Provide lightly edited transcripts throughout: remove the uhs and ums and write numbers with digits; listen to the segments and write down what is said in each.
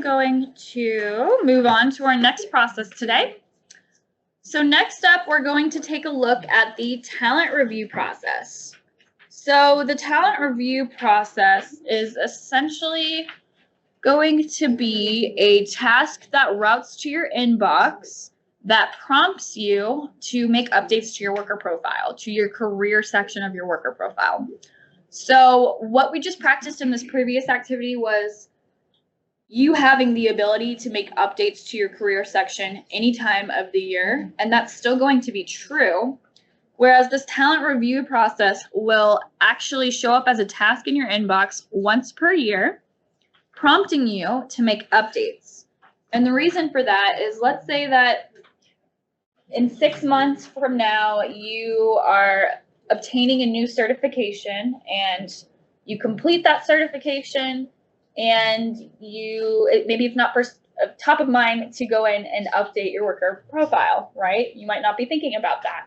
going to move on to our next process today. So next up, we're going to take a look at the talent review process. So the talent review process is essentially going to be a task that routes to your inbox that prompts you to make updates to your worker profile, to your career section of your worker profile. So what we just practiced in this previous activity was you having the ability to make updates to your career section any time of the year, and that's still going to be true. Whereas this talent review process will actually show up as a task in your inbox once per year, prompting you to make updates. And the reason for that is, let's say that in 6 months from now, you are obtaining a new certification and you complete that certification, and maybe it's not first top of mind to go in and update your worker profile, right? You might not be thinking about that.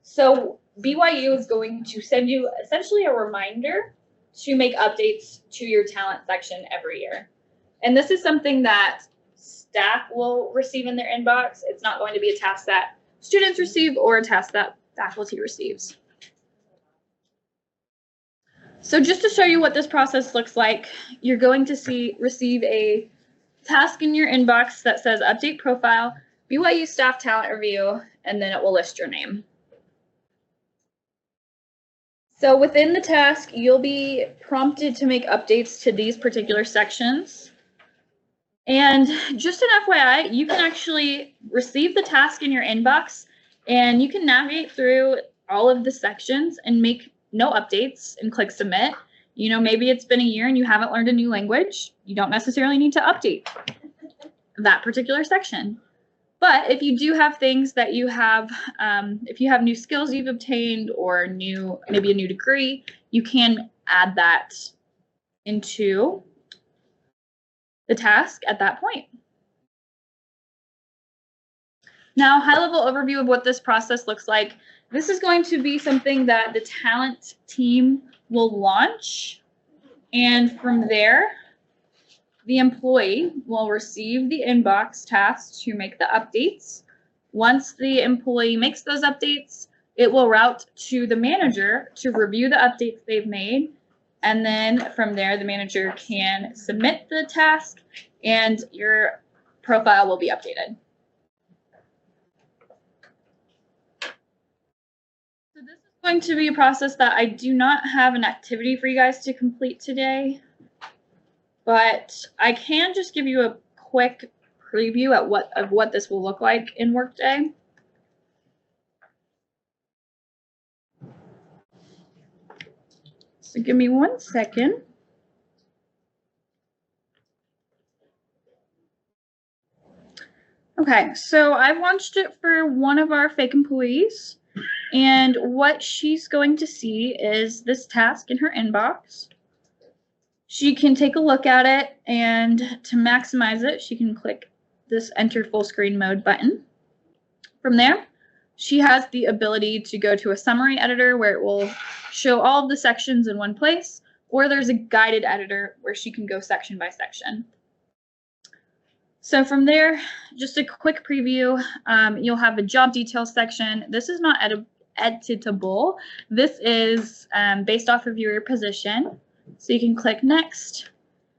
So BYU is going to send you essentially a reminder to make updates to your talent section every year. And this is something that staff will receive in their inbox. It's not going to be a task that students receive or a task that faculty receives. So just to show you what this process looks like, you're going to receive a task in your inbox that says update profile, BYU staff talent review, and then it will list your name. So within the task, you'll be prompted to make updates to these particular sections. And just an FYI, you can actually receive the task in your inbox and you can navigate through all of the sections and make no updates and click submit. You know, maybe it's been a year and you haven't learned a new language. You don't necessarily need to update that particular section. But if you do have things that you have, if you have new skills you've obtained or maybe a new degree, you can add that into the task at that point. Now, high-level overview of what this process looks like. This is going to be something that the talent team will launch, and from there, the employee will receive the inbox task to make the updates. Once the employee makes those updates, it will route to the manager to review the updates they've made, and then from there, the manager can submit the task and your profile will be updated. So this is going to be a process that I do not have an activity for you guys to complete today, but I can just give you a quick preview of what this will look like in Workday. So give me 1 second. Okay, so I've launched it for one of our fake employees, and what she's going to see is this task in her inbox. She can take a look at it, and to maximize it, she can click this Enter Full Screen Mode button. From there, she has the ability to go to a summary editor where it will show all of the sections in one place, or there's a guided editor where she can go section by section. So from there, just a quick preview, you'll have a job details section. This is not editable. This is based off of your position. So you can click next.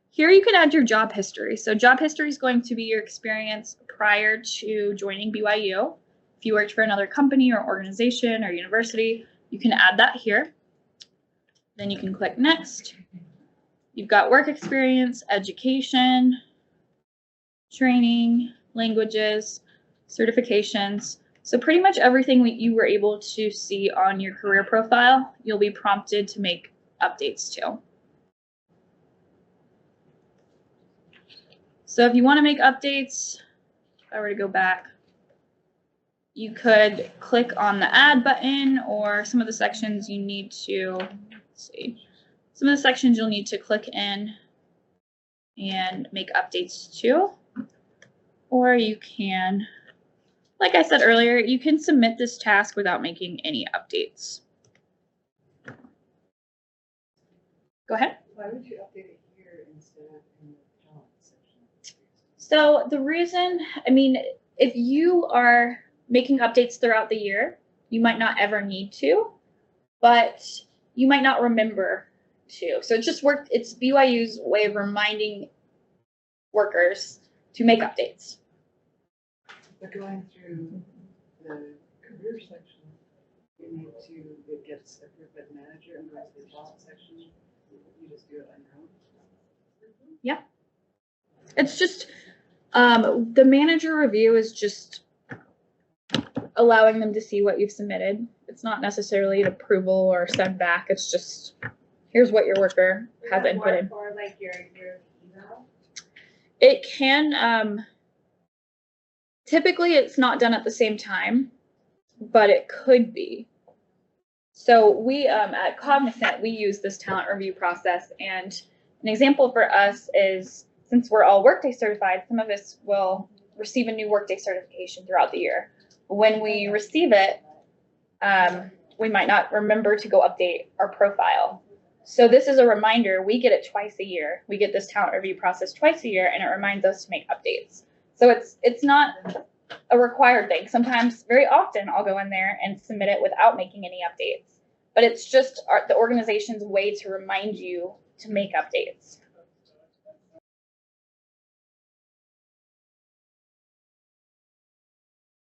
Here you can add your job history. So job history is going to be your experience prior to joining BYU. If you worked for another company or organization or university, you can add that here. Then you can click next. You've got work experience, education, training, languages, certifications. So pretty much everything that you were able to see on your career profile, you'll be prompted to make updates to. So if you want to make updates, if I were to go back, you could click on the add button, or some of the sections you need to, let's see, some of the sections you'll need to click in and make updates to. Or you can, like I said earlier, you can submit this task without making any updates. Go ahead. Why would you update it here instead of in the talent section? So the reason, I mean, if you are making updates throughout the year, you might not ever need to, but you might not remember to. So it's BYU's way of reminding workers to make updates. But going through the career section, you need to get approved by the manager and go to the job section. You just do it on your own. Yeah. It's just the manager review is just allowing them to see what you've submitted. It's not necessarily an approval or send back. It's just here's what your worker has inputted. Or like your email? It can typically it's not done at the same time, but it could be. So we at Cognizant, we use this talent review process, and an example for us is since we're all Workday certified, some of us will receive a new Workday certification throughout the year. When we receive it, we might not remember to go update our profile. So this is a reminder. We get it twice a year. We get this talent review process twice a year, and it reminds us to make updates. So it's not a required thing. Sometimes, very often, I'll go in there and submit it without making any updates. But it's just the organization's way to remind you to make updates.